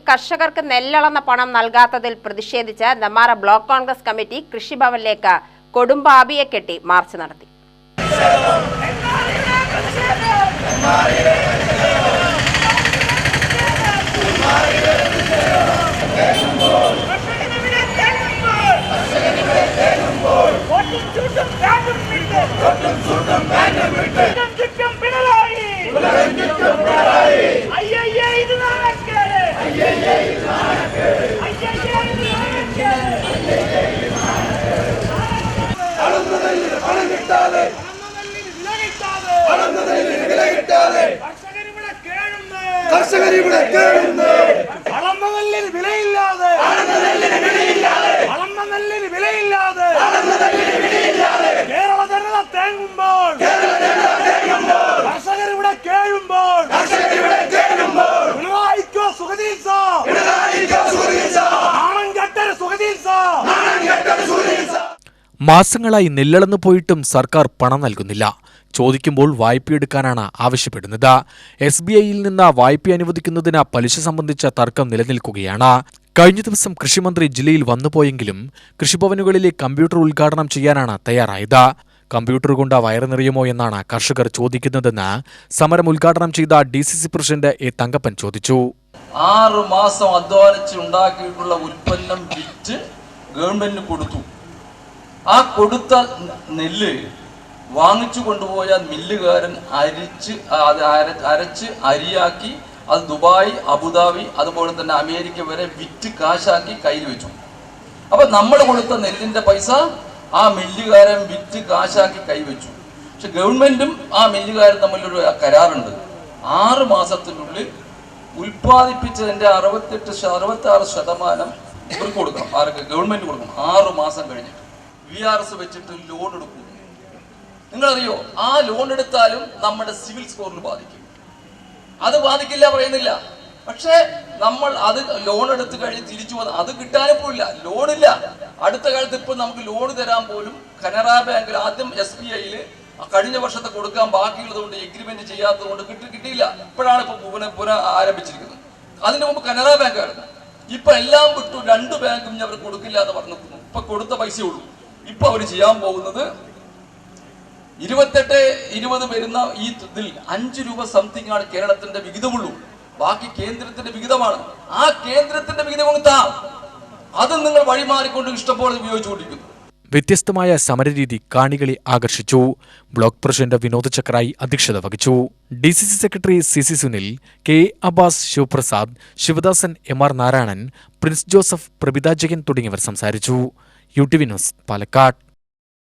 കർഷകർക്ക് നെല്ലളന്ന പണം നൽകാത്തതിൽ പ്രതിഷേധിച്ച് നെന്മാറ ബ്ലോക്ക് കോൺഗ്രസ് കമ്മിറ്റി കൃഷിഭവനിലേക്ക് കൊടുമ്പാബിയെ കെട്ടി മാർച്ച് നടത്തി. മാസങ്ങളായി നെല്ലളന്നു പോയിട്ടും സർക്കാർ പണം നൽകുന്നില്ല. ചോദിക്കുമ്പോൾ വായ്പയെടുക്കാനാണ് ആവശ്യപ്പെടുന്നത്. SBIയിൽ നിന്ന് വായ്പ അനുവദിക്കുന്നതിന് പലിശ സംബന്ധിച്ച തർക്കം നിലനിൽക്കുകയാണ്. കഴിഞ്ഞ ദിവസം കൃഷിമന്ത്രി ജില്ലയിൽ വന്നുപോയെങ്കിലും കൃഷിഭവനുകളിലെ കമ്പ്യൂട്ടർ ഉദ്ഘാടനം ചെയ്യാനാണ് തയ്യാറായത്. കമ്പ്യൂട്ടർ കൊണ്ട് വയറ് നിറയുമോ എന്നാണ് കർഷകർ ചോദിക്കുന്നതെന്ന് സമരം ഉദ്ഘാടനം ചെയ്ത DCC പ്രസിഡന്റ് A. തങ്കപ്പൻ ചോദിച്ചു. 6 മാസം അധ്വാനിച്ച് ഉണ്ടാക്കിയിട്ടുള്ള ഉൽപ്പന്നം വിറ്റ് ഗവൺമെന്റിന് കൊടുത്തു. ആ കൊടുത്ത നെല്ല് വാങ്ങിച്ചു കൊണ്ടുപോയ മില്ലുകാരൻ അരച്ച് അരിയാക്കി അത് ദുബായ്, അബുദാബി, അതുപോലെ തന്നെ അമേരിക്ക വരെ വിറ്റ് കാശാക്കി കയ്യിൽ വെച്ചു. അപ്പൊ നമ്മൾ കൊടുത്ത നെല്ലിന്റെ പൈസ ആ മില്ലുകാരൻ വിറ്റ് കാശാക്കി കൈവച്ചു. പക്ഷെ ഗവൺമെന്റും ആ മില്ലുകാരൻ തമ്മിലൊരു കരാറുണ്ട്. 6 മാസത്തിനുള്ളിൽ ഉൽപ്പാദിപ്പിച്ചതിന്റെ 66% ഇവർക്ക് കൊടുക്കണം. ആർക്ക്? ഗവൺമെന്റ് കൊടുക്കണം. 6 മാസം കഴിഞ്ഞിട്ട് VRS വെച്ചിട്ട് ലോൺ എടുക്കും. നിങ്ങളറിയോ, ആ ലോൺ എടുത്താലും നമ്മുടെ സിവിൽ സ്കോറിൽ ബാധിക്കും. അത് ബാധിക്കില്ല പറയുന്നില്ല. പക്ഷേ നമ്മൾ അത് ലോൺ എടുത്ത് കഴിഞ്ഞ് തിരിച്ചു വന്ന് അത് കിട്ടാനിപ്പോഴില്ല, ലോണില്ല. അടുത്ത കാലത്ത് ഇപ്പോൾ നമുക്ക് ലോൺ തരാൻ പോലും കനറ ബാങ്കിൽ ആദ്യം SBIയിൽ കഴിഞ്ഞ വർഷത്തെ കൊടുക്കാൻ ബാക്കിയുള്ളത് കൊണ്ട് എഗ്രിമെന്റ് ചെയ്യാത്തത് കൊണ്ട് കിട്ടിയില്ല. ഇപ്പോഴാണ് പുനഃ ആരംഭിച്ചിരിക്കുന്നത്. അതിന് മുമ്പ് കനറ ബാങ്കായിരുന്നു. ഇപ്പൊ എല്ലാം വിട്ടു, 2 ബാങ്കും അവർ കൊടുക്കില്ല എന്ന് പറഞ്ഞു. ഇപ്പൊ കൊടുത്ത പൈസയേ ഉള്ളൂ. ഇപ്പൊ അവർ ചെയ്യാൻ പോകുന്നത് 28-20 വരുന്ന ഈ ഇതിൽ 5 രൂപ സംതിങ് ആണ് കേരളത്തിന്റെ വിഹിതമുള്ളൂ. ബാക്കി കേന്ദ്രത്തിന്റെ വിഹിതമാണ്. ആ കേന്ദ്രത്തിന്റെ വിഹിതം അത് നിങ്ങൾ വഴിമാറിക്കൊണ്ട് ഇഷ്ടംപോലെ ഉപയോഗിച്ചുകൊണ്ടിരിക്കുന്നു. വ്യത്യസ്തമായ സമരരീതി കാണികളെ ആകർഷിച്ചു. ബ്ലോക്ക് പ്രസിഡന്റ് വിനോദ് ചക്രായി അധ്യക്ഷത വഹിച്ചു. DCC secretary CC Sunil, K. Abbas, Sivaprasad, Sivadasan, MR Narayanan, Prince Joseph, Prabhitha Jayan തുടങ്ങിയവർ സംസാരിച്ചു. UTV news, Palakkad.